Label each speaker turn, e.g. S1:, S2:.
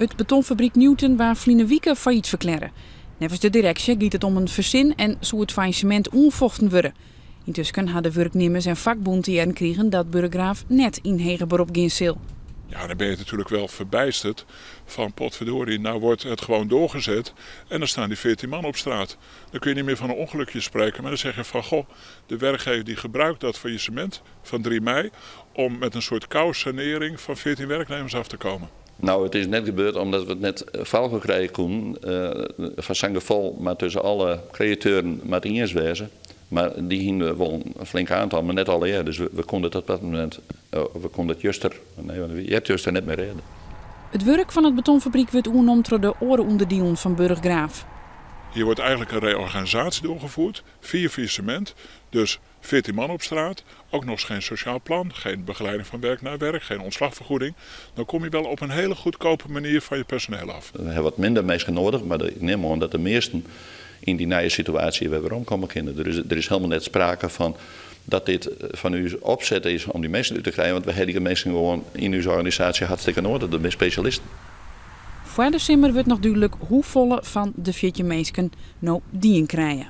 S1: Het betonfabriek Newton waar Vliene Wieke failliet verklaren. Nevens de directie gaat het om een verzin en zo het faillissement onvochten worden. Intussen hadden werknemers en vakbond te kregen dat Burggraaf net in hoger beroep gaan zal.
S2: Ja, dan ben je natuurlijk wel verbijsterd van potverdorie, nou wordt het gewoon doorgezet en dan staan die 14 man op straat. Dan kun je niet meer van een ongelukje spreken, maar dan zeg je van goh, de werkgever die gebruikt dat faillissement van 3 mei om met een soort kousanering van 14 werknemers af te komen.
S3: Nou, het is net gebeurd omdat we het net valgen krijgen konden van zijn geval, maar tussen alle createuren met wezen. Maar die hielden wel een flink aantal, maar net al eerder. Dus we konden het op dat moment, we konden het juster net meer redden.
S1: Het werk van het betonfabriek wordt overnomen door de orenonderdelen van Burggraaf.
S2: Hier wordt eigenlijk een reorganisatie doorgevoerd, 4 faillissement, dus 14 man op straat, ook nog eens geen sociaal plan, geen begeleiding van werk naar werk, geen ontslagvergoeding. Dan kom je wel op een hele goedkope manier van je personeel af.
S3: We hebben wat minder mensen nodig, maar ik neem aan dat de meesten in die nieuwe situatie weer weer omkomen kunnen. Er is helemaal net sprake van dat dit van uw opzet is om die mensen uit te krijgen, want we hebben die mensen gewoon in uw organisatie hartstikke nodig, de specialisten.
S1: Voor december wordt nog duidelijk hoe volle van de 14 mensen nou die krijgen.